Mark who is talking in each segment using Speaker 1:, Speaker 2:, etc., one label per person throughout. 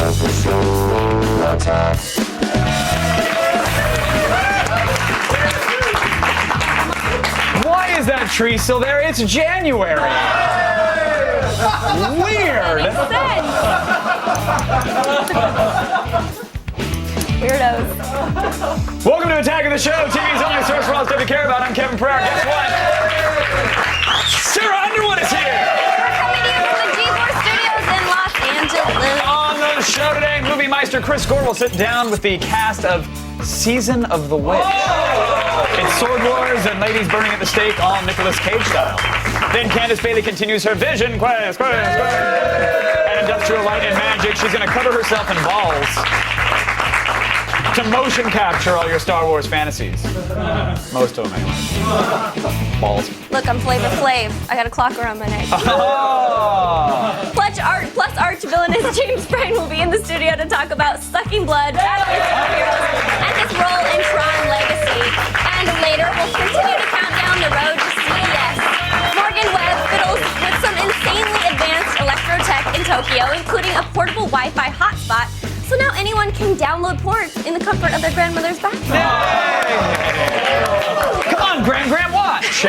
Speaker 1: Why is that tree still there? It's January. Weird.
Speaker 2: Weirdos.
Speaker 1: Welcome to Attack of the Show, TV's only source for all stuff you care about. I'm Kevin Pereira. Guess what? Sarah Underwood is here.
Speaker 2: We're coming to you from the G4 Studios in Los Angeles.
Speaker 1: On the show today, movie meister Chris Gore will sit down with the cast of Season of the Witch. It's sword wars and ladies burning at the stake, all Nicolas Cage style. Then Candace Bailey continues her vision quest. And industrial light and magic. She's going to cover herself in balls to motion capture all your Star Wars fantasies. Most of them, anyway. Balls.
Speaker 2: Look, I'm Flavor Flav. I got a clock around my neck.
Speaker 1: Oh.
Speaker 2: Plus arch villainous James Bryan will be in the studio to talk about sucking blood, Batman superheroes, and his role in Tron Legacy. And later, we'll continue to count down the road to CES. Morgan Webb fiddles with some insanely advanced electro tech in Tokyo, including a portable Wi-Fi hotspot. So now anyone can download porn in the comfort of their grandmother's bathroom.
Speaker 1: Come on, Graham, watch.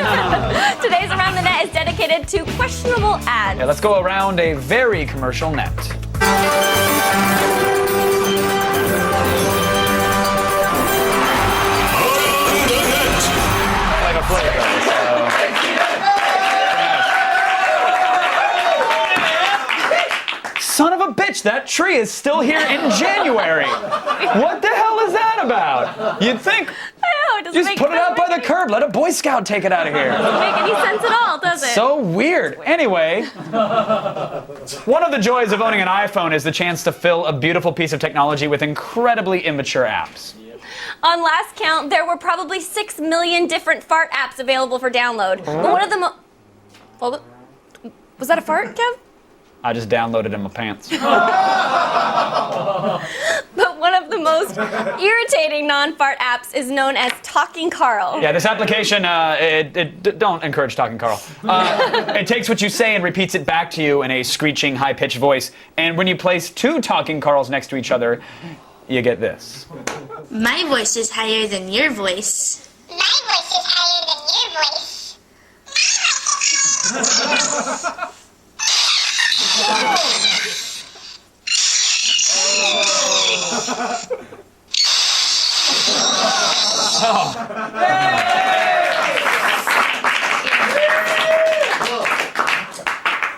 Speaker 2: Today's Around the Net is dedicated to questionable ads.
Speaker 1: Yeah, let's go around a very commercial net. Like a flavor. Son of a bitch, that tree is still here in January. What the hell is that about? You'd think,
Speaker 2: I know, it doesn't
Speaker 1: just put it out by the curb. Let a Boy Scout take it out of here.
Speaker 2: Doesn't make any sense at all, does it?
Speaker 1: So weird. Anyway, one of the joys of owning an iPhone is the chance to fill a beautiful piece of technology with incredibly immature apps.
Speaker 2: On last count, there were probably 6 million different fart apps available for download. But one of the was that a fart, Kev?
Speaker 1: I just downloaded in my pants.
Speaker 2: But one of the most irritating non-fart apps is known as Talking Carl.
Speaker 1: Yeah, this application, don't encourage Talking Carl. It takes what you say and repeats it back to you in a screeching, high-pitched voice. And when you place two Talking Carls next to each other, you get this.
Speaker 3: My voice is higher than your voice.
Speaker 4: My voice is higher than your voice.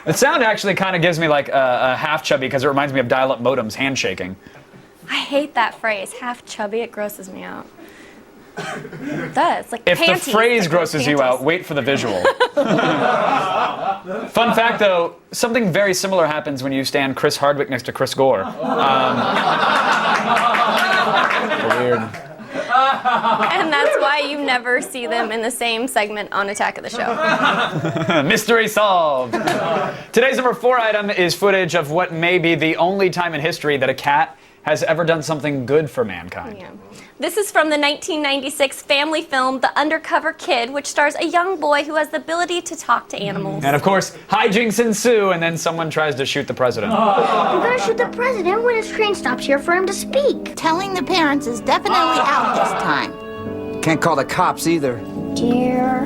Speaker 1: The sound actually kind of gives me like a half chubby because it reminds me of dial-up modems handshaking.
Speaker 2: I hate that phrase, half chubby. It grosses me out. It does. Like
Speaker 1: If
Speaker 2: panties.
Speaker 1: the phrase
Speaker 2: Like
Speaker 1: grosses you
Speaker 2: panties.
Speaker 1: out, wait for the visual. Fun fact, though, something very similar happens when you stand Chris Hardwick next to Chris Gore. Weird.
Speaker 2: And that's why you never see them in the same segment on Attack of the Show.
Speaker 1: Mystery solved. Today's number 4 item is footage of what may be the only time in history that a cat has ever done something good for mankind.
Speaker 2: Yeah. This is from the 1996 family film The Undercover Kid, which stars a young boy who has the ability to talk to animals.
Speaker 1: And of course, hijinks ensue, and then someone tries to shoot the president.
Speaker 4: I'm gonna shoot the president when his train stops here for him to speak.
Speaker 5: Telling the parents is definitely out this time.
Speaker 6: Can't call the cops either.
Speaker 4: Dear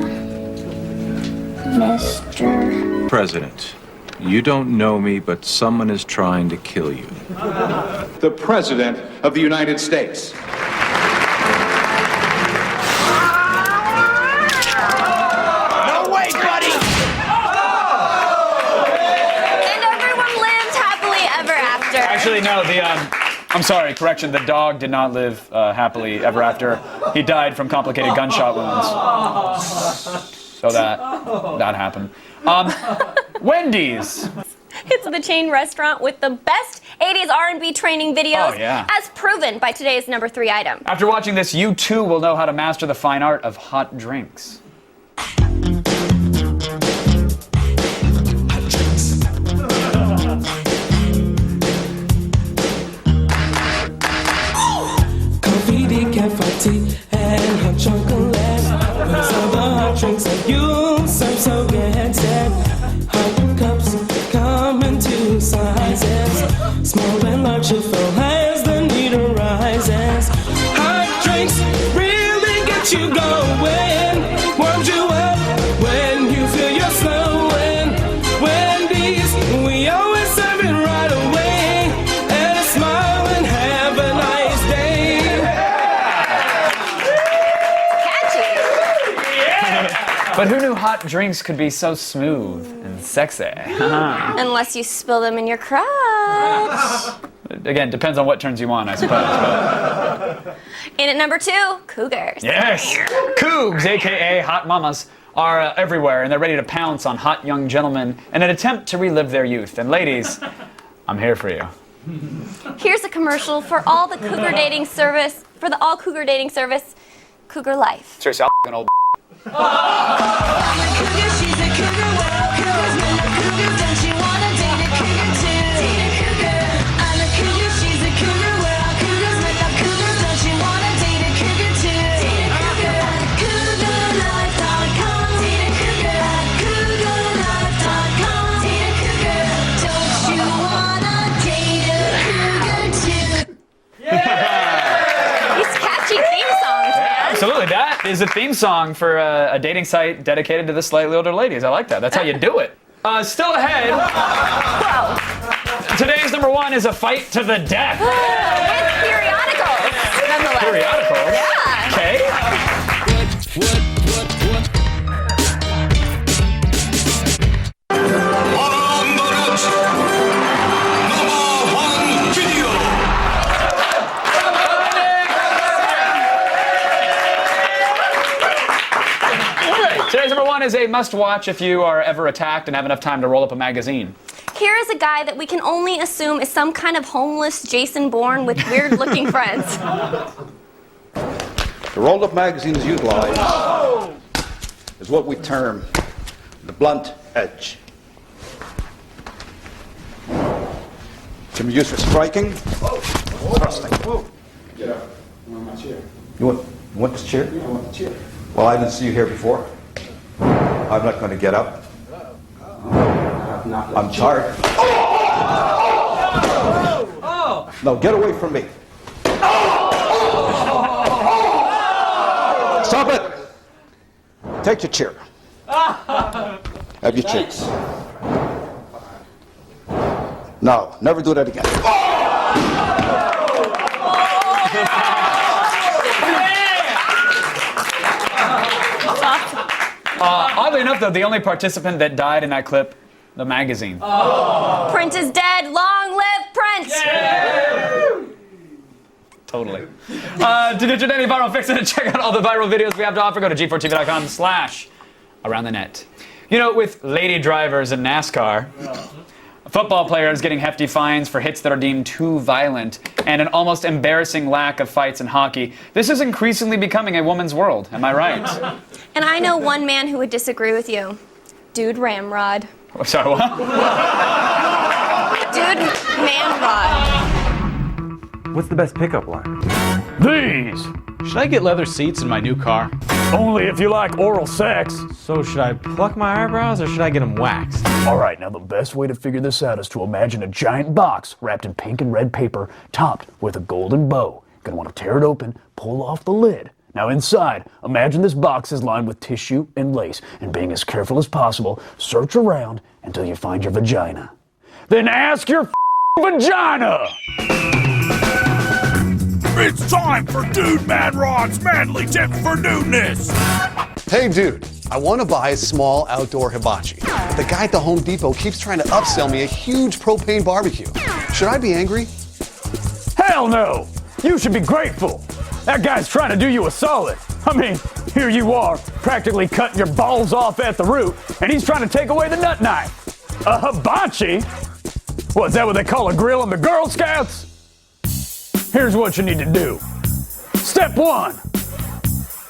Speaker 4: Mr.
Speaker 7: President, you don't know me, but someone is trying to kill you.
Speaker 8: The President of the United States.
Speaker 6: No way, buddy!
Speaker 2: And everyone lived happily ever after.
Speaker 1: Actually, no, I'm sorry, correction, the dog did not live happily ever after. He died from complicated gunshot wounds. So that happened. Wendy's.
Speaker 2: It's the chain restaurant with the best 80s R&B training videos,
Speaker 1: Oh, yeah.
Speaker 2: as proven by today's number 3 item.
Speaker 1: After watching this, you too will know how to master the fine art of hot drinks.
Speaker 9: Coffee, decaf, tea, and hot chocolate. Those are the hot drinks that you serve, so get set. Hot cups come in 2 sizes, small and large if
Speaker 1: But who knew hot drinks could be so smooth and sexy?
Speaker 2: Unless you spill them in your crotch.
Speaker 1: Again, depends on what turns you on, I suppose. But...
Speaker 2: In at number 2, cougars.
Speaker 1: Yes! Cougs, a.k.a. hot mamas, are everywhere, and they're ready to pounce on hot young gentlemen in an attempt to relive their youth. And ladies, I'm here for you.
Speaker 2: Here's a commercial for all the cougar dating service, all cougar dating service, Cougar Life.
Speaker 1: Seriously, I'll old Absolutely, that is a theme song for a dating site dedicated to the slightly older ladies. I like that. That's how you do it. Still ahead. Wow. Today's number 1 is a fight to the death.
Speaker 2: With periodicals, nonetheless.
Speaker 1: Periodicals?
Speaker 2: Yeah.
Speaker 1: Okay. Today's number 1 is a must-watch if you are ever attacked and have enough time to roll up a magazine.
Speaker 2: Here is a guy that we can only assume is some kind of homeless Jason Bourne with weird-looking friends.
Speaker 8: The rolled-up magazines utilized is what we term the blunt edge. Can be used for striking, thrusting.
Speaker 10: Get up. I want my chair.
Speaker 8: You want this chair?
Speaker 10: Yeah, I want the chair.
Speaker 8: Well, I didn't see you here before. I'm not going to get up. I'm tired. No, get away from me. Stop it. Take your chair. Have your chair. No, never do that again.
Speaker 1: Oddly enough, though, the only participant that died in that clip, the magazine.
Speaker 2: Print is dead. Long live Print!
Speaker 1: Yeah. Totally. To get your daily viral fix and check out all the viral videos we have to offer, go to g4tv.com/aroundthenet. You know, with lady drivers in NASCAR, football players getting hefty fines for hits that are deemed too violent, and an almost embarrassing lack of fights in hockey, this is increasingly becoming a woman's world. Am I right?
Speaker 2: And I know one man who would disagree with you. Dude Ramrod.
Speaker 1: Oh, sorry, what?
Speaker 2: Dude Manrod.
Speaker 11: What's the best pickup line?
Speaker 12: These! Should I get leather seats in my new car? Only if you like oral sex.
Speaker 11: So should I pluck my eyebrows or should I get them waxed?
Speaker 12: Alright, now the best way to figure this out is to imagine a giant box wrapped in pink and red paper, topped with a golden bow. You're gonna want to tear it open, pull off the lid. Now inside, imagine this box is lined with tissue and lace, and being as careful as possible, search around until you find your vagina. Then ask your vagina!
Speaker 13: It's time for Dude MANROD'S manly tips for dudeness.
Speaker 14: Hey dude, I want to buy a small outdoor hibachi. But the guy at the Home Depot keeps trying to upsell me a huge propane barbecue. Should I be angry?
Speaker 12: Hell no! You should be grateful. That guy's trying to do you a solid. I mean, here you are, practically cutting your balls off at the root, and he's trying to take away the nut knife. A hibachi? What, is that what they call a grill in the Girl Scouts? Here's what you need to do. Step 1.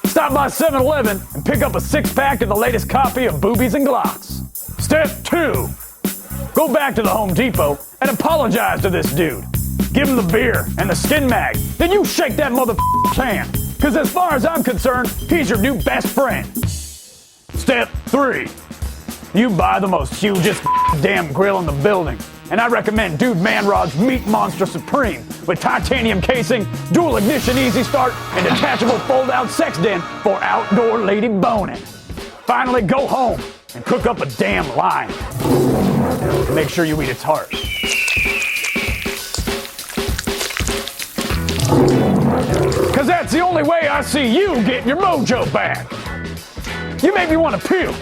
Speaker 12: Stop by 7-Eleven and pick up a 6-pack of the latest copy of Boobies and Glocks. Step 2. Go back to the Home Depot and apologize to this dude. Give him the beer and the skin mag. Then you shake that motherfucker's hand. Because as far as I'm concerned, he's your new best friend. Step 3. You buy the most hugest damn grill in the building. And I recommend Dude MANROD'S Meat Monster Supreme with titanium casing, dual ignition easy start, and detachable fold-out sex den for outdoor lady boning. Finally, go home and cook up a damn line. Make sure you eat its heart. Because that's the only way I see you getting your mojo back. You make me want to puke.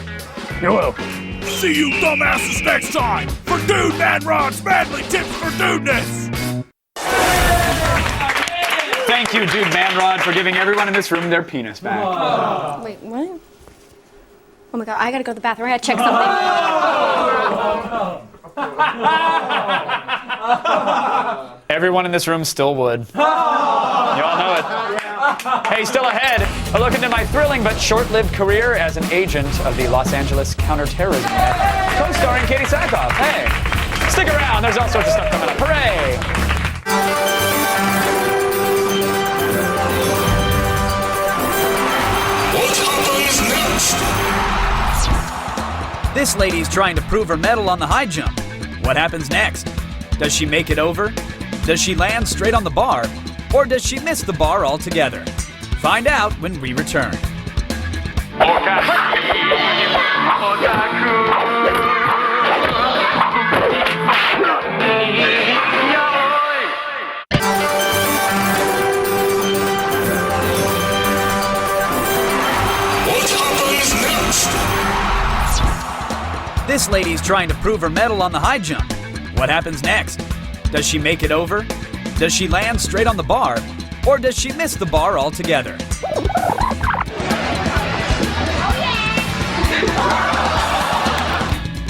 Speaker 12: You're welcome.
Speaker 13: See you dumbasses next time for Dude MANROD'S Manly Tips for Dudeness.
Speaker 1: Thank you, Dude MANROD, for giving everyone in this room their penis back.
Speaker 2: Wait, what? Oh my god, I gotta go to the bathroom. I gotta check something.
Speaker 1: Everyone in this room still would. You all know it. Hey, still ahead, a look into my thrilling but short-lived career as an agent of the Los Angeles counterterrorism net, co-starring Katie Sackhoff. Hey, stick around. There's all sorts of stuff coming up. Hooray!
Speaker 13: What happens next?
Speaker 1: This lady's trying to prove her mettle on the high jump. What happens next? Does she make it over? Does she land straight on the bar? Or does she miss the bar altogether? Find out when we return.
Speaker 13: What happens next?
Speaker 1: This lady's trying to prove her mettle on the high jump. What happens next? Does she make it over? Does she land straight on the bar? Or does she miss the bar altogether?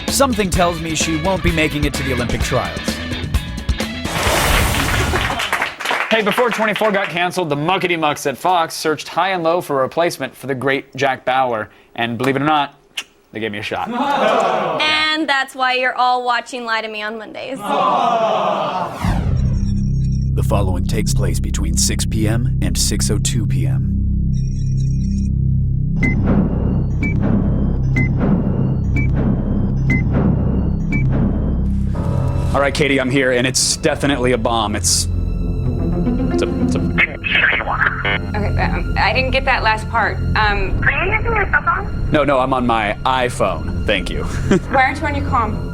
Speaker 1: Something tells me she won't be making it to the Olympic trials. Hey, before 24 got canceled, the muckety-mucks at Fox searched high and low for a replacement for the great Jack Bauer. And believe it or not, they gave me a shot.
Speaker 2: And that's why you're all watching Lie to Me on Mondays.
Speaker 1: The following takes place between 6 p.m. and 6:02 p.m. All right, Katie, I'm here, and it's definitely a bomb. It's a
Speaker 15: Okay, I didn't get that last part. Are you using your cell phone?
Speaker 1: No, I'm on my iPhone. Thank you.
Speaker 15: Why aren't you on your comm?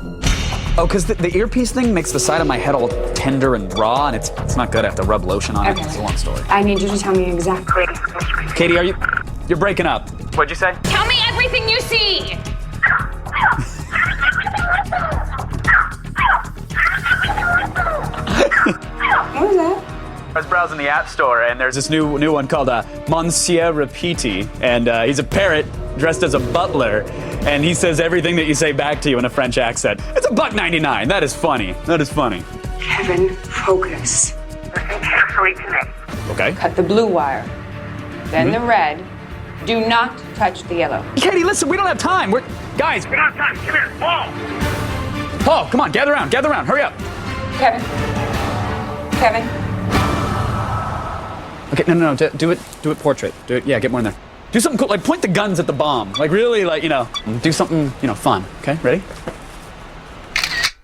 Speaker 1: Oh, because the earpiece thing makes the side of my head all tender and raw, and it's not good. I have to rub lotion on it. It's a long story.
Speaker 15: I need you to tell me exactly.
Speaker 1: Katie, you're breaking up. What'd you say?
Speaker 15: Tell me everything you see! What was that?
Speaker 1: I was browsing the App Store, and there's this new one called Monsieur Repeaty, and he's a parrot dressed as a butler, and he says everything that you say back to you in a French accent. It's $1.99. That is funny. That is funny.
Speaker 15: Kevin, focus. Listen carefully to me.
Speaker 1: Okay.
Speaker 15: Cut the blue wire, then the red. Do not touch the yellow.
Speaker 1: Katie, listen, we don't have time. Guys.
Speaker 13: We don't have time. Come here, Paul.
Speaker 1: Paul, come on, gather around, hurry up.
Speaker 15: Kevin.
Speaker 1: Okay, no, do it portrait. Do it, yeah, get more in there. Do something cool, like point the guns at the bomb. Like really, do something, fun. Okay, ready?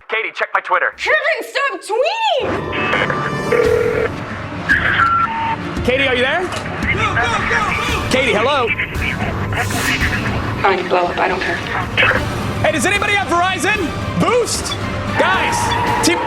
Speaker 1: Katie, check my Twitter.
Speaker 15: Kevin, stop tweeting!
Speaker 1: Katie, are you there?
Speaker 13: Go!
Speaker 1: Katie, hello?
Speaker 15: Fine, blow up, I don't care.
Speaker 1: Hey, does anybody have Verizon? Boost? Guys, team...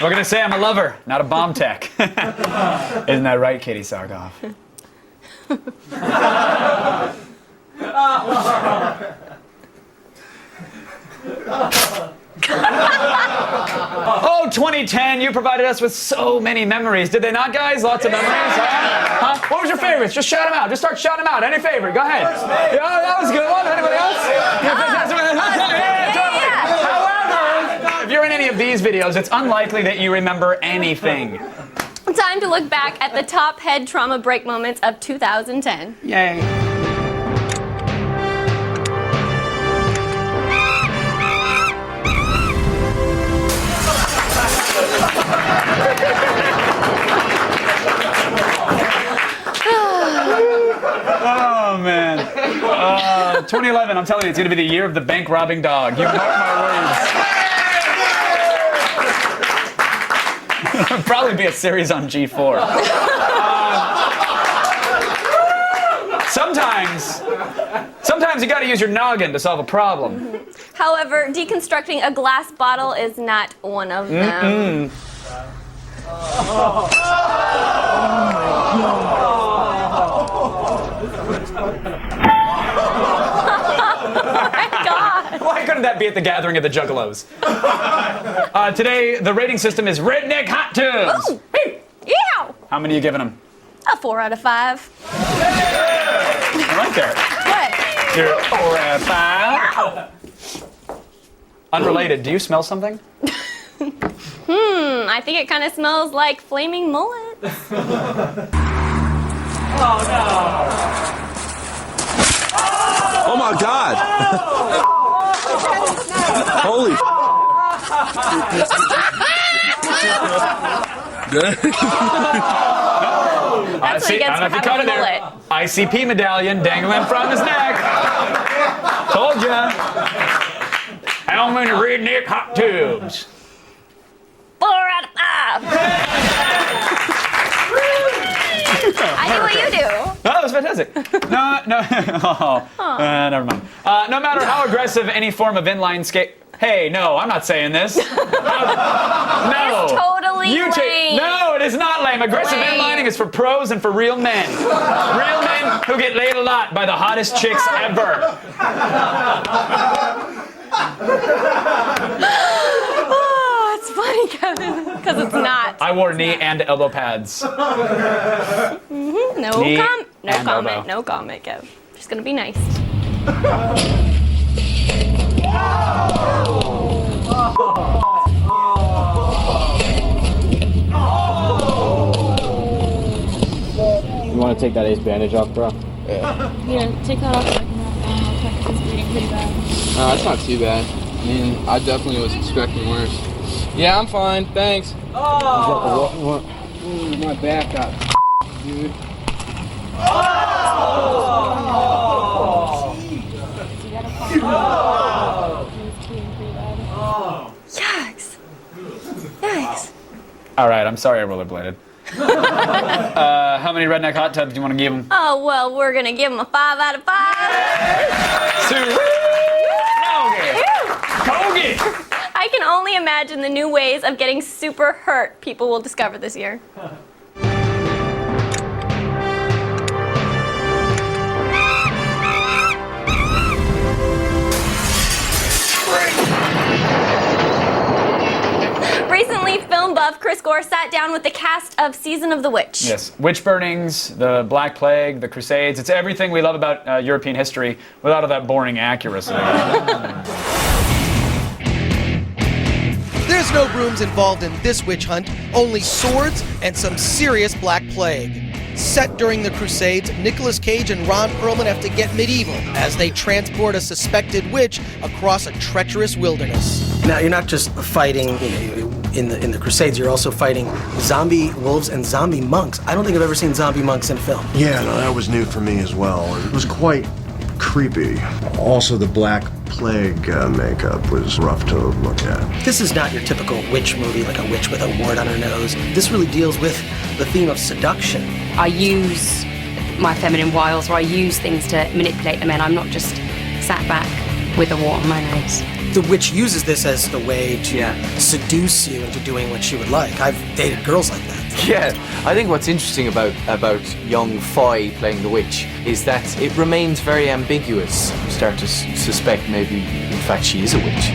Speaker 1: We're gonna say I'm a lover, not a bomb tech. Isn't that right, Katie Sackhoff? Oh, 2010, you provided us with so many memories. Did they not, guys? Lots of memories, huh? What was your favorites? Just shout them out. Just start shouting them out. Any favorite? Go ahead. Yeah, that was a good one. Anybody else? If you're in any of these videos, it's unlikely that you remember anything.
Speaker 2: Time to look back at the top head trauma break moments of 2010.
Speaker 1: Yay. Oh, man. 2011, I'm telling you, it's going to be the year of the bank robbing dog. You mark my words. It'll probably be a series on G4. Some Sometimes you gotta use your noggin to solve a problem.
Speaker 2: However, deconstructing a glass bottle is not one of them.
Speaker 1: Why couldn't that be at the gathering of the Juggalos? Today, the rating system is redneck hot tubs.
Speaker 2: Ooh. Yeah.
Speaker 1: How many are you giving them?
Speaker 2: A 4 out of 5.
Speaker 1: Right there.
Speaker 2: What?
Speaker 1: You're 4 out of 5. Unrelated, do you smell something?
Speaker 2: I think it kind of smells like flaming mullets.
Speaker 1: Oh no!
Speaker 16: Oh my God! Holy!
Speaker 2: That's what he gets for having a mullet.
Speaker 1: ICP medallion dangling from his neck. Told ya. How many redneck hot tubs?
Speaker 2: 4 out of 5. I do what you do.
Speaker 1: Oh, that was fantastic. No. Never mind. No matter how aggressive any form of inline skate. Hey, no, I'm not saying this. No.
Speaker 2: It's totally lame.
Speaker 1: No, it is not lame. Aggressive inlining is for pros and for real men. Real men who get laid a lot by the hottest chicks ever.
Speaker 2: Oh, it's funny, Kevin, because it's not.
Speaker 1: I wore knee and elbow pads.
Speaker 2: No
Speaker 1: Knee
Speaker 2: comment. No
Speaker 1: and
Speaker 2: comment.
Speaker 1: elbow.
Speaker 2: No comment, Kev. Just gonna be nice.
Speaker 17: You want to take that ace bandage off, bro?
Speaker 18: Yeah, take that off so I can I'll check if it's bleeding pretty bad.
Speaker 17: It's not too bad. I mean, I definitely was expecting worse. Yeah, I'm fine, thanks.
Speaker 1: Oh!
Speaker 17: Ooh, my back got dude.
Speaker 2: Yikes. Yikes.
Speaker 1: All right, I'm sorry I rollerbladed. How many redneck hot tubs do you want to give him?
Speaker 2: Oh, well, we're gonna give him a 5 out of 5. I can only imagine the new ways of getting super hurt people will discover this year. Recently, film buff Chris Gore sat down with the cast of Season of the Witch.
Speaker 1: Yes, witch burnings, the Black Plague, the Crusades. It's everything we love about European history without all that boring accuracy.
Speaker 19: There's no brooms involved in this witch hunt, only swords and some serious Black Plague. Set during the Crusades, Nicolas Cage and Ron Perlman have to get medieval as they transport a suspected witch across a treacherous wilderness.
Speaker 20: Now, you're not just fighting in the Crusades, you're also fighting zombie wolves and zombie monks. I don't think I've ever seen zombie monks in film.
Speaker 21: Yeah, no, that was new for me as well. It was quite creepy. Also, the Black Plague makeup was rough to look at.
Speaker 20: This is not your typical witch movie, like a witch with a wart on her nose. This really deals with the theme of seduction.
Speaker 22: I use my feminine wiles, or I use things to manipulate the men. I'm not just sat back with a wart on my nose.
Speaker 20: The witch uses this as the way to seduce you into doing what she would like. I've dated girls like that.
Speaker 23: Yeah, I think what's interesting about young Foy playing the witch is that it remains very ambiguous. You start to suspect maybe, in fact, she is a witch.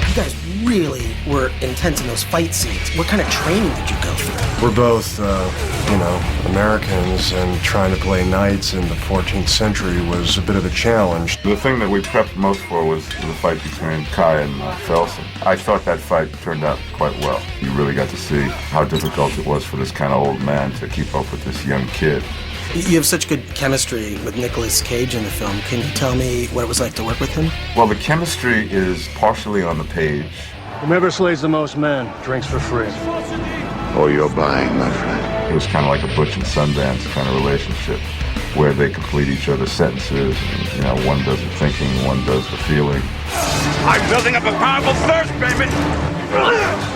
Speaker 20: You guys really were intense in those fight scenes. What kind of training did you go through?
Speaker 21: We're both, Americans, and trying to play knights in the 14th century was a bit of a challenge.
Speaker 24: The thing that we prepped most for was the fight between Kai and Felsen. I thought that fight turned out quite well. You really got to see how difficult it was for this kind of old man to keep up with this young kid.
Speaker 20: You have such good chemistry with Nicolas Cage in the film. Can you tell me what it was like to work with him?
Speaker 24: Well, the chemistry is partially on the page.
Speaker 25: Whomever slays the most men drinks for free.
Speaker 24: Oh, you're buying, my friend. It was kind of like a Butch and Sundance kind of relationship where they complete each other's sentences. And, one does the thinking, one does the feeling.
Speaker 13: I'm building up a powerful thirst, baby!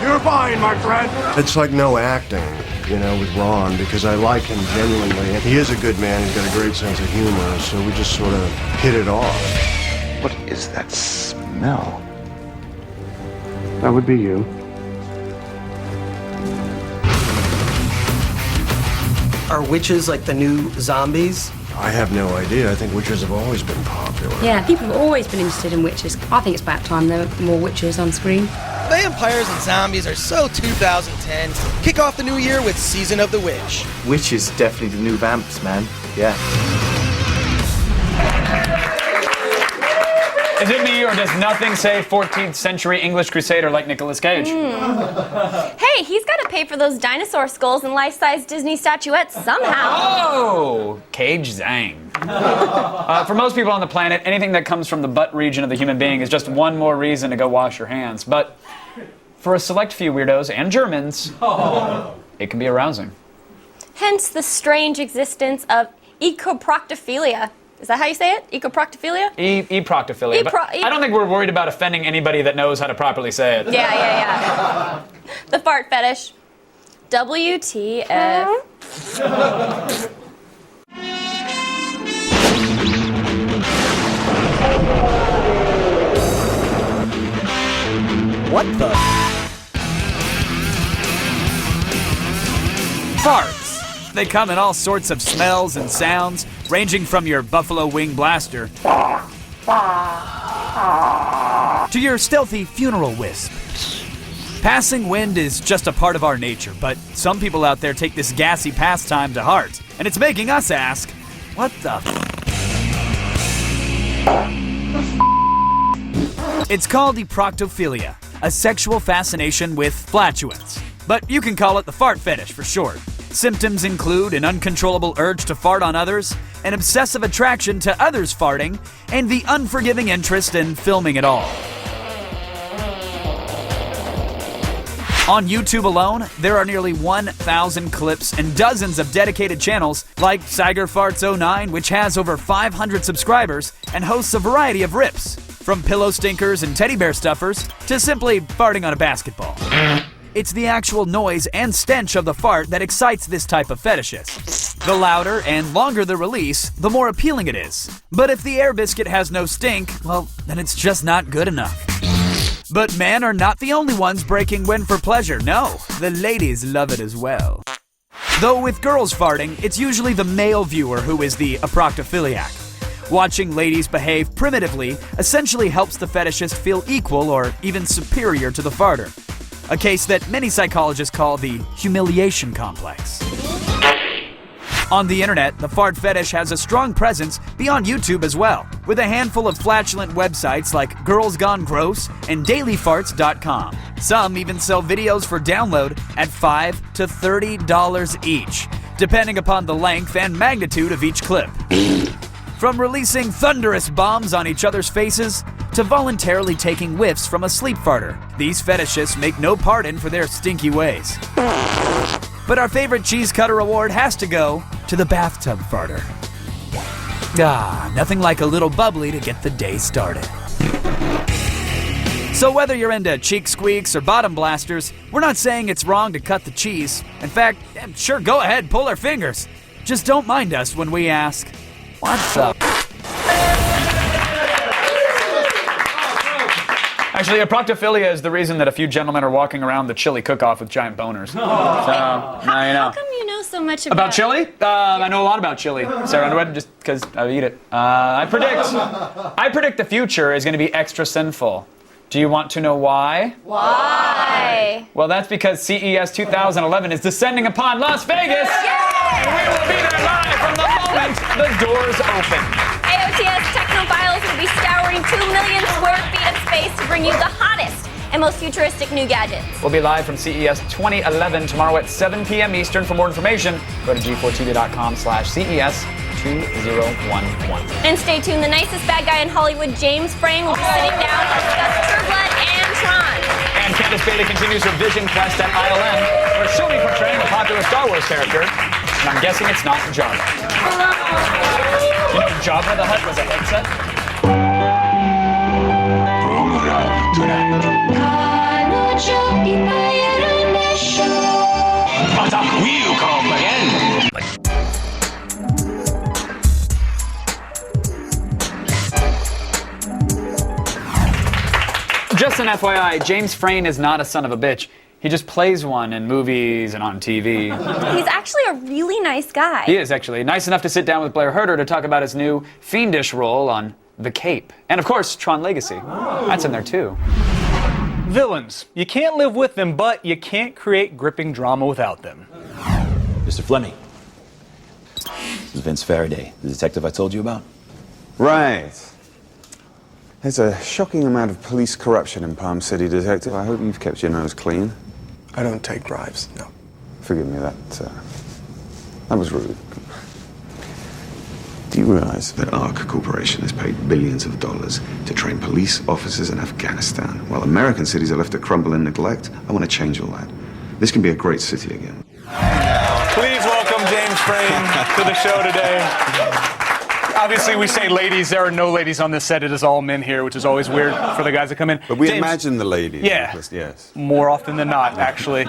Speaker 13: You're buying, my friend!
Speaker 21: It's like no acting. you know, with Ron, because I like him genuinely. And he is a good man. He's got a great sense of humor, so we just sort of hit it off.
Speaker 8: What is that smell?
Speaker 21: That would be you.
Speaker 20: Are witches like the new zombies?
Speaker 21: I have no idea. I think witches have always been popular.
Speaker 22: Yeah, people have always been interested in witches. I think it's about time there were more witches on screen.
Speaker 19: Vampires and zombies are so 2010. Kick off the new year with Season of the Witch.
Speaker 23: Witch is definitely the new vamps, man. Yeah.
Speaker 1: Is it me, or does nothing say 14th century English crusader like Nicolas Cage?
Speaker 2: Hey, he's got to pay for those dinosaur skulls and life-size Disney statuettes somehow.
Speaker 1: Oh, Cage Zang. For most people on the planet, anything that comes from the butt region of the human being is just one more reason to go wash your hands. But for a select few weirdos and Germans, it can be arousing.
Speaker 2: Hence the strange existence of ecoproctophilia. Is that how you say it? Ecoproctophilia?
Speaker 1: E-proctophilia. But I don't think we're worried about offending anybody that knows how to properly say it.
Speaker 2: Yeah. The fart fetish. WTF.
Speaker 1: What the? Farts. They come in all sorts of smells and sounds, ranging from your buffalo wing blaster to your stealthy funeral wisp. Passing wind is just a part of our nature, but some people out there take this gassy pastime to heart, and it's making us ask, what the It's called eproctophilia, a sexual fascination with flatulence. But you can call it the fart fetish for short. Symptoms include an uncontrollable urge to fart on others, an obsessive attraction to others farting, and the unforgiving interest in filming it all. On YouTube alone, there are nearly 1,000 clips and dozens of dedicated channels like SagerFarts09, which has over 500 subscribers and hosts a variety of rips, from pillow stinkers and teddy bear stuffers to simply farting on a basketball. It's the actual noise and stench of the fart that excites this type of fetishist. The louder and longer the release, the more appealing it is. But if the air biscuit has no stink, well, then it's just not good enough. But men are not the only ones breaking wind for pleasure. No, the ladies love it as well. Though with girls farting, it's usually the male viewer who is the eproctophiliac. Watching ladies behave primitively essentially helps the fetishist feel equal or even superior to the farter. A case that many psychologists call the humiliation complex. On the internet, the fart fetish has a strong presence beyond YouTube as well, with a handful of flatulent websites like Girls Gone Gross and dailyfarts.com. Some even sell videos for download at $5 to $30 each, depending upon the length and magnitude of each clip. From releasing thunderous bombs on each other's faces to voluntarily taking whiffs from a sleep farter, these fetishists make no pardon for their stinky ways. But our favorite cheese cutter award has to go to the bathtub farter. Nothing like a little bubbly to get the day started. So whether you're into cheek squeaks or bottom blasters, we're not saying it's wrong to cut the cheese. In fact, sure, go ahead, pull our fingers. Just don't mind us when we ask, what's up? Actually, eproctophilia is the reason that a few gentlemen are walking around the chili cook-off with giant boners. So, now you know.
Speaker 2: How come you know so much
Speaker 1: About chili? I know a lot about chili, Sarah Underwood, just because I eat it. I predict the future is going to be extra sinful. Do you want to know why?
Speaker 2: Why?
Speaker 1: Well, that's because CES 2011 is descending upon Las Vegas.
Speaker 2: Yay!
Speaker 1: And we will be there live from the moment the doors open.
Speaker 2: AOTS Technophiles will be scouring 2 million square feet of space to bring you the hottest and most futuristic new gadgets.
Speaker 1: We'll be live from CES 2011 tomorrow at 7 p.m. Eastern. For more information, go to g4tv.com/CES2011.
Speaker 2: And stay tuned, the nicest bad guy in Hollywood, James Frayne, will be sitting down to discuss True Blood and Tron.
Speaker 1: And Candace Bailey continues her vision quest at ILM, where she'll be portraying a popular Star Wars character. And I'm guessing it's not Jabba. You know, Jabba the Hutt was a headset?
Speaker 9: But
Speaker 1: Just an FYI, James Frain is not a son of a bitch. He just plays one in movies and on TV.
Speaker 2: He's actually a really nice guy.
Speaker 1: He is, actually. Nice enough to sit down with Blair Herter to talk about his new fiendish role on The Cape. And, of course, Tron Legacy. That's in there, too.
Speaker 12: Villains. You can't live with them, but you can't create gripping drama without them.
Speaker 3: Mr. Fleming. This is Vince Faraday, the detective I told you about.
Speaker 4: Right. There's a shocking amount of police corruption in Palm City, Detective. I hope you've kept your nose clean.
Speaker 14: I don't take bribes, no.
Speaker 4: Forgive me, that was rude. Do you realize that ARC Corporation has paid billions of dollars to train police officers in Afghanistan, while American cities are left to crumble in neglect? I want to change all that. This can be a great city again.
Speaker 12: Please welcome James Frain to the show today. Obviously, we say ladies. There are no ladies on this set. It is all men here, which is always weird for the guys that come in.
Speaker 4: But we
Speaker 12: James,
Speaker 4: imagine the ladies.
Speaker 12: Yeah.
Speaker 4: Yes.
Speaker 12: More often than not, actually.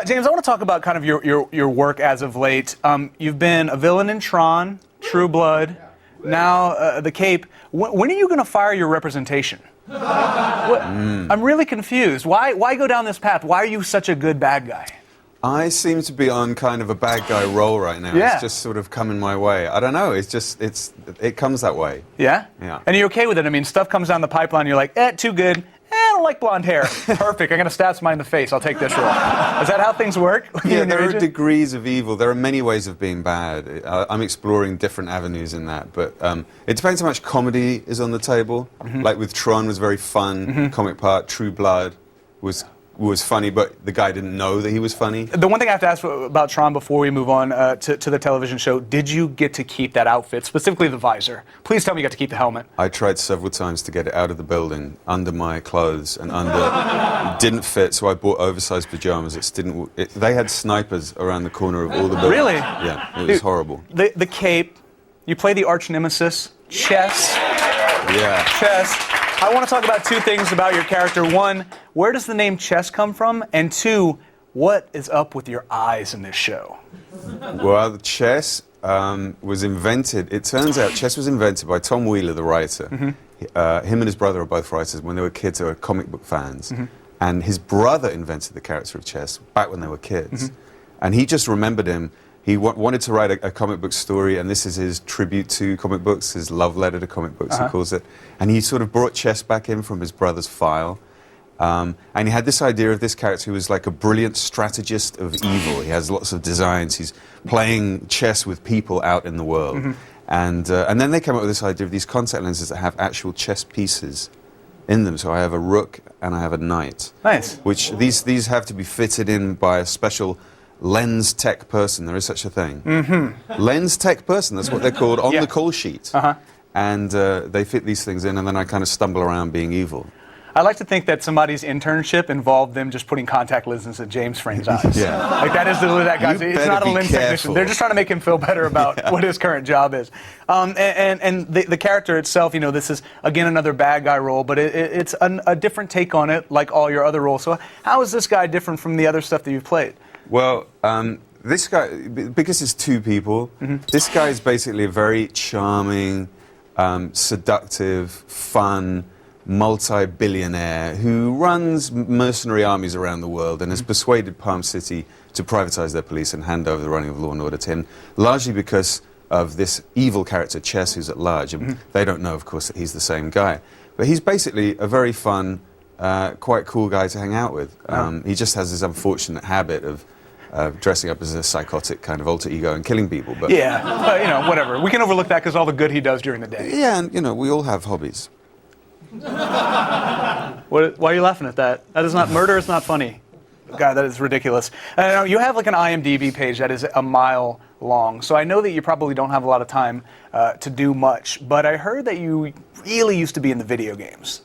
Speaker 12: James, I want to talk about kind of your work as of late. You've been a villain in Tron, True Blood, now The Cape. When are you going to fire your representation? I'm really confused. Why go down this path? Why are you such a good bad guy?
Speaker 4: I seem to be on kind of a bad guy role right now.
Speaker 12: Yeah.
Speaker 4: It's just sort of coming my way. I don't know. It comes that way.
Speaker 12: Yeah?
Speaker 4: Yeah.
Speaker 12: And are you okay with it? I mean, stuff comes down the pipeline, you're like, too good. I don't like blonde hair. Perfect. I'm going to stab somebody in the face. I'll take this role. Is that how things work?
Speaker 4: Yeah, there are degrees of evil. There are many ways of being bad. I'm exploring different avenues in that. But it depends how much comedy is on the table.
Speaker 12: Mm-hmm.
Speaker 4: Like with Tron was very fun. Comic part. True Blood was funny, but the guy didn't know that he was funny.
Speaker 12: The one thing I have to ask about Tron before we move on to the television show, did you get to keep that outfit, specifically the visor? Please tell me you got to keep the helmet.
Speaker 4: I tried several times to get it out of the building, under my clothes, and it didn't fit, so I bought oversized pajamas. They had snipers around the corner of all the buildings.
Speaker 12: Really?
Speaker 4: Yeah, it was horrible.
Speaker 12: The Cape, you play the arch nemesis, Chess.
Speaker 4: Yeah.
Speaker 12: Chess. I want to talk about two things about your character. One, where does the name Chess come from? And two, what is up with your eyes in this show?
Speaker 4: Well, Chess was invented. It turns out Chess was invented by Tom Wheeler, the writer.
Speaker 12: Mm-hmm.
Speaker 4: Him and his brother are both writers. When they were kids, they were comic book fans. Mm-hmm. And his brother invented the character of Chess back when they were kids. Mm-hmm. And he just remembered him. He wanted to write a comic book story, and this is his tribute to comic books, his love letter to comic books, he calls it. And he sort of brought Chess back in from his brother's file. And he had this idea of this character who was like a brilliant strategist of evil. He has lots of designs. He's playing chess with people out in the world. Mm-hmm. And then they came up with this idea of these contact lenses that have actual chess pieces in them. So I have a rook and I have a knight.
Speaker 12: Nice.
Speaker 4: Which these have to be fitted in by a special lens tech person. There is such a thing. Mm-hmm. Lens tech person, that's what they're called on the call sheet. And they fit these things in, and then I kind of stumble around being evil.
Speaker 12: I like to think that somebody's internship involved them just putting contact lenses at James Frain's eyes.
Speaker 4: Yeah.
Speaker 12: Like that is literally that guy's. It's not a lens technician. They're just trying to make him feel better about what his current job is. And the character itself, you know, this is again another bad guy role, but it's a different take on it, like all your other roles. So how is this guy different from the other stuff that you've played?
Speaker 4: Well, this guy, because it's two people, this guy is basically a very charming, seductive, fun, multi-billionaire who runs mercenary armies around the world and has persuaded Palm City to privatize their police and hand over the running of law and order to him, largely because of this evil character, Chess, who's at large. And they don't know, of course, that he's the same guy. But he's basically a very fun, quite cool guy to hang out with. He just has this unfortunate habit of dressing up as a psychotic kind of alter ego and killing people. But
Speaker 12: yeah, but, you know, whatever. We can overlook that because all the good he does during the day.
Speaker 4: Yeah, and, you know, we all have hobbies.
Speaker 12: Why are you laughing at that? That is not murder. Is not funny. God, that is ridiculous. You have like an IMDb page that is a mile long, so I know that you probably don't have a lot of time to do much. But I heard that you really used to be in the video games.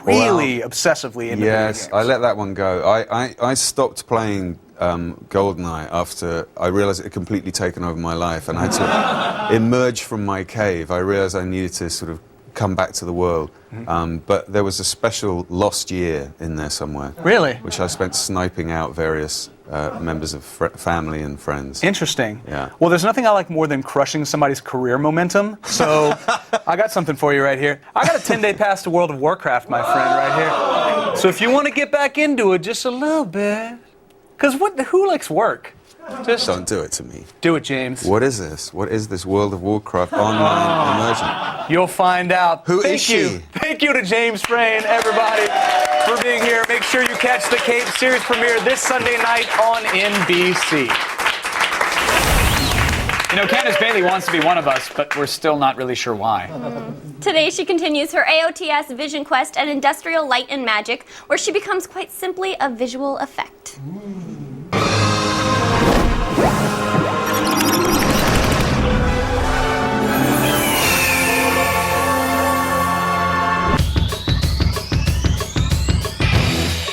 Speaker 12: Really obsessively into video games.
Speaker 4: Yes, I let that one go. I stopped playing GoldenEye after I realized it had completely taken over my life, and I had to emerge from my cave. I realized I needed to sort of come back to the world. But there was a special lost year in there somewhere.
Speaker 12: Really?
Speaker 4: Which I spent sniping out various members of family and friends.
Speaker 12: Interesting.
Speaker 4: Yeah.
Speaker 12: Well, there's nothing I like more than crushing somebody's career momentum. So I got something for you right here. I got a 10-day pass to World of Warcraft, my friend, right here.
Speaker 5: So if you want to get back into it just a little bit, because who likes work? Just
Speaker 4: don't do it to me.
Speaker 5: Do it, James.
Speaker 4: What is this? What is this World of Warcraft online immersion?
Speaker 5: You'll find out.
Speaker 4: Who is she?
Speaker 5: Thank you to James Frayne, everybody, for being here. Make sure you catch the Cape series premiere this Sunday night on NBC.
Speaker 1: You know, Candace Bailey wants to be one of us, but we're still not really sure why.
Speaker 2: Today she continues her AOTS Vision Quest at Industrial Light and Magic, where she becomes quite simply a visual effect.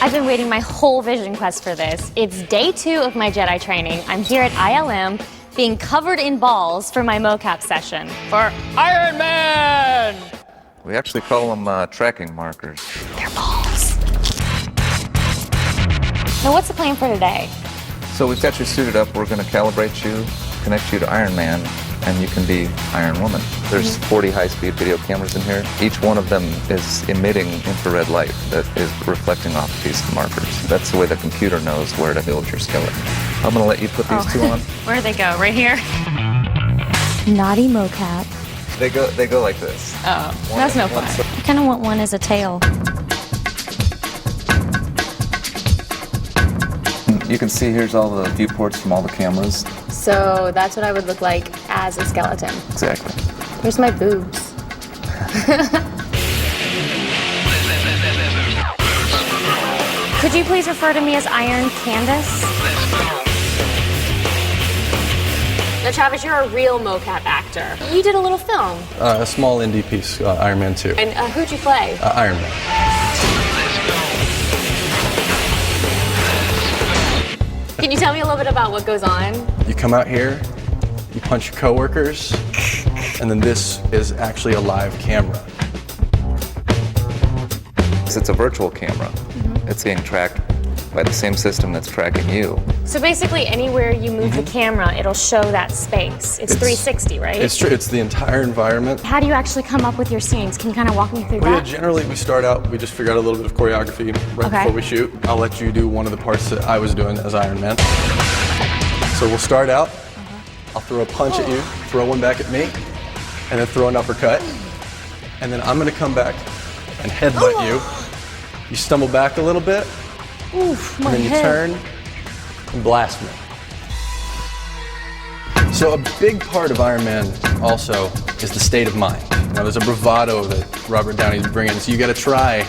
Speaker 6: I've been waiting my whole Vision Quest for this. It's day 2 of my Jedi training. I'm here at ILM being covered in balls for my mocap session for Iron Man!
Speaker 7: We actually call them tracking markers.
Speaker 6: They're balls. So what's the plan for today?
Speaker 7: So we've got you suited up. We're going to calibrate you, connect you to Iron Man, and you can be Iron Woman. There's 40 high-speed video cameras in here. Each one of them is emitting infrared light that is reflecting off these markers. That's the way the computer knows where to build your skeleton. I'm going to let you put these two on.
Speaker 6: Where do they go? Right here? Naughty mocap.
Speaker 7: They go like this.
Speaker 6: Oh, that's no fun. I kind of want one as a tail.
Speaker 7: You can see here's all the viewports from all the cameras.
Speaker 6: So that's what I would look like as a skeleton.
Speaker 7: Exactly.
Speaker 6: Here's my boobs. Could you please refer to me as Iron Candace? Now, Travis, you're a real mocap actor. You did a little film.
Speaker 14: A small indie piece, Iron Man 2.
Speaker 6: And who'd you play?
Speaker 14: Iron Man.
Speaker 6: Can you tell me a little bit about what goes on?
Speaker 14: You come out here, you punch your coworkers, and then this is actually a live camera.
Speaker 7: It's a virtual camera. It's being tracked by the same system that's tracking you.
Speaker 6: So basically, anywhere you move the camera, it'll show that space. It's 360, right?
Speaker 14: It's true. It's the entire environment.
Speaker 6: How do you actually come up with your scenes? Can you kind of walk me through
Speaker 14: Well, yeah,
Speaker 6: that?
Speaker 14: generally we start out, we just figure out a little bit of choreography right
Speaker 6: Okay.
Speaker 14: before we shoot. I'll let you do one of the parts that I was doing as Iron Man. So we'll start out, I'll throw a punch at you, throw one back at me, and then throw an uppercut. And then I'm gonna come back and headbutt you. You stumble back a little bit,
Speaker 6: Oof,
Speaker 14: and then you turn and blast me. So a big part of Iron Man also is the state of mind. Now there's a bravado that Robert Downey's bringing, so you gotta try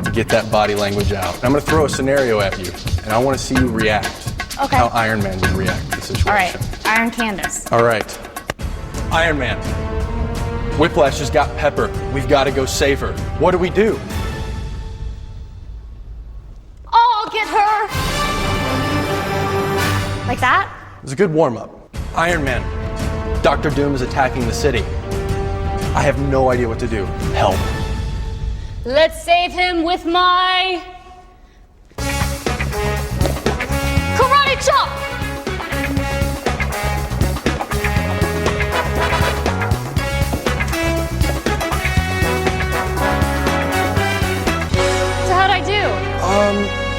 Speaker 14: to get that body language out. And I'm gonna throw a scenario at you, and I wanna see you react.
Speaker 6: Okay.
Speaker 14: How Iron Man would react to the situation.
Speaker 6: All right, Iron Candace.
Speaker 14: All right. Iron Man. Whiplash has got Pepper. We've gotta go save her. What do?
Speaker 6: I'll get her! Like that?
Speaker 14: It was a good warm-up. Iron Man. Dr. Doom is attacking the city. I have no idea what to do. Help.
Speaker 6: Let's save him with my karate chop! So how'd I do?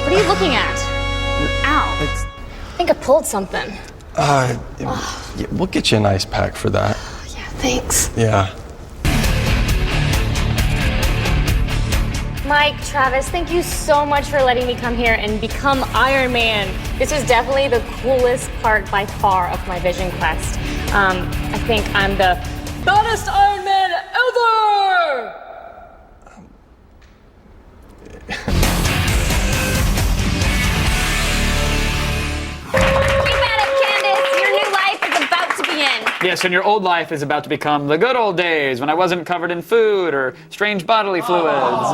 Speaker 6: What are you looking at? Ow. I think I pulled something.
Speaker 14: Yeah, we'll get you an ice pack for that.
Speaker 6: Yeah, thanks.
Speaker 14: Yeah.
Speaker 6: Mike, Travis, thank you so much for letting me come here and become Iron Man. This is definitely the coolest part by far of my Vision Quest. I think I'm the baddest Iron Man ever!
Speaker 1: Yes, and your old life is about to become the good old days when I wasn't covered in food or strange bodily fluids.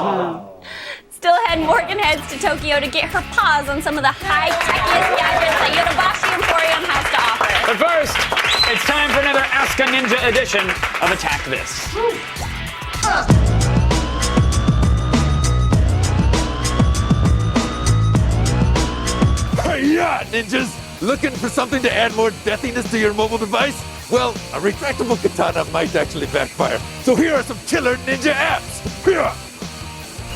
Speaker 2: Still head Morgan heads to Tokyo to get her paws on some of the high-techiest gadgets that Yodobashi Emporium has to offer.
Speaker 1: But first, it's time for another Ask a Ninja edition of Attack This.
Speaker 10: Hey, yeah, ninjas! Looking for something to add more deathiness to your mobile device? Well, a retractable katana might actually backfire. So here are some killer ninja apps. Here.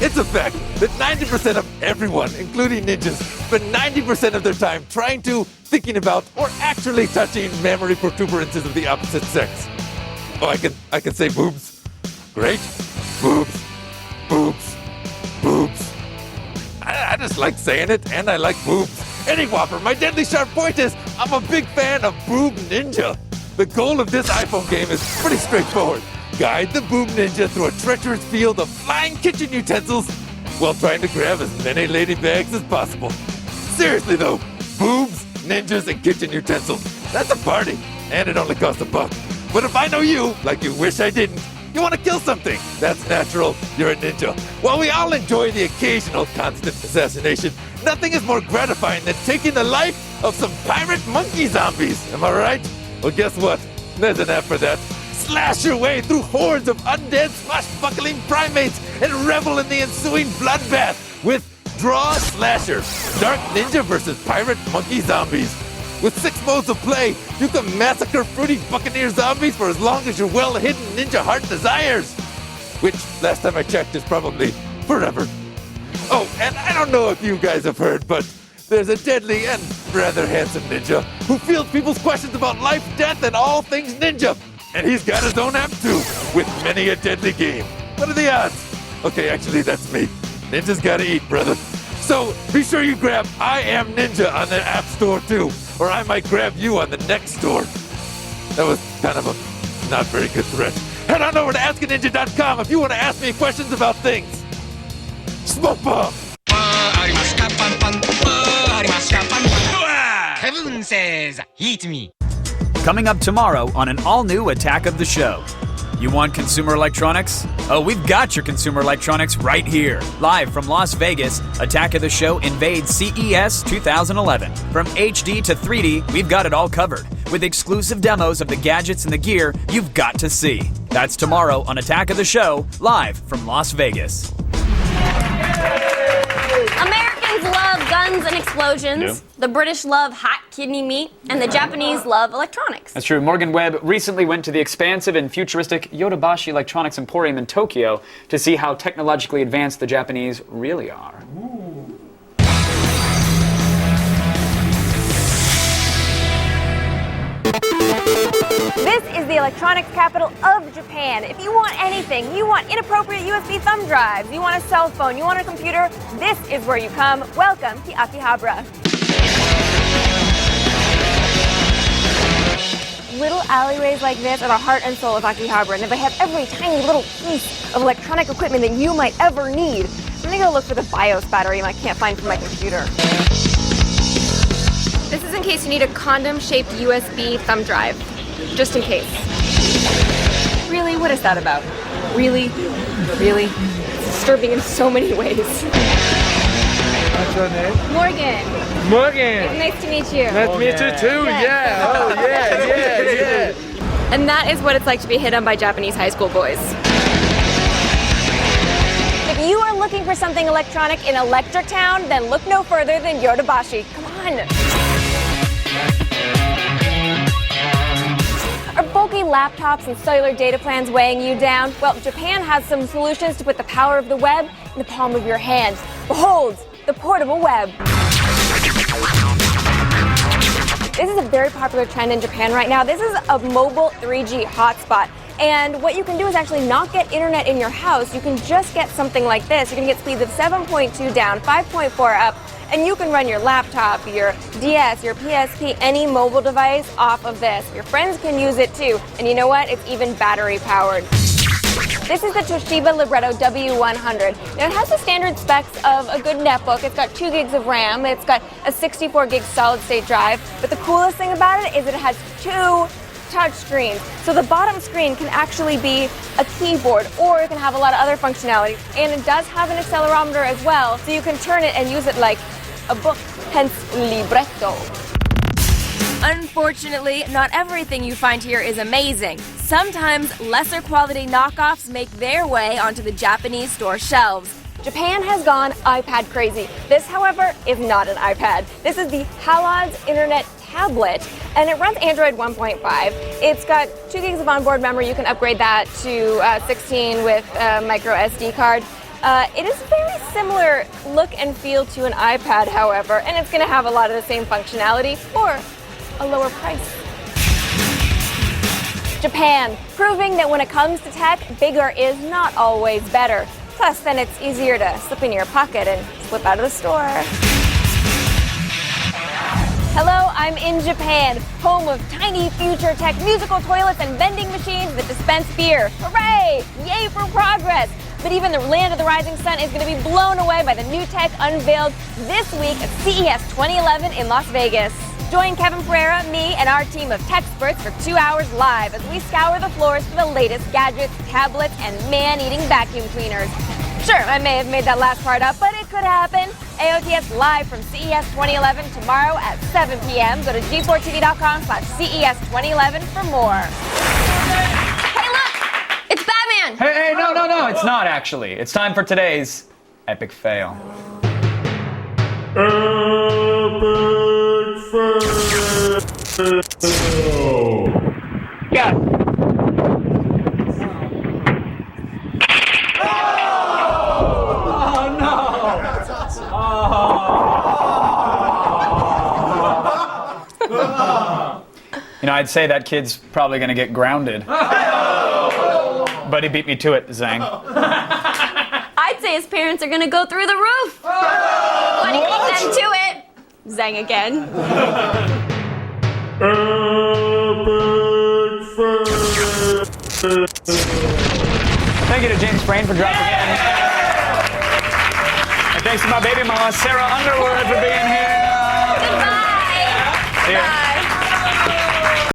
Speaker 10: It's a fact that 90% of everyone, including ninjas, spend 90% of their time trying to, thinking about, or actually touching mammary protuberances of the opposite sex. Oh, I can say boobs. Great. Boobs. Boobs. Boobs. I just like saying it, and I like boobs. Any whopper, my deadly sharp point is, I'm a big fan of Boob Ninja. The goal of this iPhone game is pretty straightforward. Guide the Boob Ninja through a treacherous field of flying kitchen utensils while trying to grab as many lady bags as possible. Seriously though, boobs, ninjas, and kitchen utensils, that's a party, and it only costs $1. But if I know you, like you wish I didn't, you want to kill something, that's natural, you're a ninja. While we all enjoy the occasional constant assassination, nothing is more gratifying than taking the life of some pirate monkey zombies, am I right? Well, guess what? There's an app for that. Slash your way through hordes of undead, swashbuckling primates and revel in the ensuing bloodbath with Draw Slasher, Dark Ninja versus Pirate Monkey Zombies. With 6 modes of play, you can massacre fruity buccaneer zombies for as long as your well-hidden ninja heart desires. Which, last time I checked, is probably forever. Oh, and I don't know if you guys have heard, but there's a deadly and rather handsome ninja who fields people's questions about life, death, and all things ninja. And he's got his own app too, with many a deadly game. What are the odds? Okay, actually, that's me. Ninjas gotta eat, brother. So be sure you grab I Am Ninja on the App Store too, or I might grab you on the next store. That was kind of a not very good threat. Head on over to AskANinja.com if you want to ask me questions about things. Smoke bomb!
Speaker 11: Kevin says, eat me.
Speaker 1: Coming up tomorrow on an all-new Attack of the Show. You want consumer electronics? Oh, we've got your consumer electronics right here. Live from Las Vegas, Attack of the Show invades CES 2011. From HD to 3D, we've got it all covered, with exclusive demos of the gadgets and the gear you've got to see. That's tomorrow on Attack of the Show, live from Las Vegas.
Speaker 2: Americans love guns and explosions.
Speaker 1: Yeah.
Speaker 2: The British love hot kidney meat. And the Japanese love electronics.
Speaker 1: That's true. Morgan Webb recently went to the expansive and futuristic Yodobashi Electronics Emporium in Tokyo to see how technologically advanced the Japanese really are.
Speaker 15: This is the electronics capital of Japan. If you want anything, you want inappropriate USB thumb drives, you want a cell phone, you want a computer, this is where you come. Welcome to Akihabara. Little alleyways like this are the heart and soul of Akihabara, and they have every tiny little piece of electronic equipment that you might ever need. I'm gonna go look for the BIOS battery I can't find for my computer. This is in case you need a condom-shaped USB thumb drive. Just in case. Really? What is that about? Really? Really? It's disturbing in so many ways.
Speaker 16: What's your name?
Speaker 15: Morgan.
Speaker 16: Morgan.
Speaker 15: It's nice to meet you.
Speaker 16: Nice to meet you too. Yeah. Oh, yeah.
Speaker 15: And that is what it's like to be hit on by Japanese high school boys. If you are looking for something electronic in Electric Town, then look no further than Yodobashi. Come on. Are bulky laptops and cellular data plans weighing you down? Well, Japan has some solutions to put the power of the web in the palm of your hand. Behold, the portable web. This is a very popular trend in Japan right now. This is a mobile 3G hotspot. And what you can do is actually not get internet in your house. You can just get something like this. You can get speeds of 7.2 down, 5.4 up, and you can run your laptop, your DS, your PSP, any mobile device off of this. Your friends can use it too. And you know what? It's even battery powered. This is the Toshiba Libretto W100. Now it has the standard specs of a good netbook. It's got 2 gigs of RAM. It's got a 64 gig solid state drive. But the coolest thing about it is it has 2 touch screens. So the bottom screen can actually be a keyboard, or it can have a lot of other functionality. And it does have an accelerometer as well, so you can turn it and use it like a book, hence libretto.
Speaker 17: Unfortunately, not everything you find here is amazing. Sometimes lesser quality knockoffs make their way onto the Japanese store shelves.
Speaker 15: Japan has gone iPad crazy. This, however, is not an iPad. This is the Halod's Internet tablet, and it runs Android 1.5. It's got 2 gigs of onboard memory. You can upgrade that to 16 with a micro SD card. It is very similar look and feel to an iPad, however, and it's going to have a lot of the same functionality for a lower price. Japan, proving that when it comes to tech, bigger is not always better. Plus, then it's easier to slip in your pocket and slip out of the store. Hello, I'm in Japan, home of tiny future tech musical toilets and vending machines that dispense beer. Hooray! Yay for progress! But even the land of the rising sun is going to be blown away by the new tech unveiled this week at CES 2011 in Las Vegas. Join Kevin Pereira, me, and our team of tech-experts for 2 hours live as we scour the floors for the latest gadgets, tablets, and man-eating vacuum cleaners. Sure, I may have made that last part up, but it could happen. AOTS live from CES 2011 tomorrow at 7 p.m. Go to g4tv.com/CES 2011 for more.
Speaker 2: Hey, look! It's Batman!
Speaker 1: Hey, no, it's not actually. It's time for today's epic fail.
Speaker 12: Yeah.
Speaker 1: You know, I'd say that kid's probably going to get grounded. But he beat me to it, Zang.
Speaker 2: I'd say his parents are gonna go through the roof. What do you beat them to it? Zang again.
Speaker 1: Thank you to James Sprain for dropping in. And thanks to my baby mama, Sarah Underwood, for being here.
Speaker 2: Goodbye.
Speaker 1: See ya.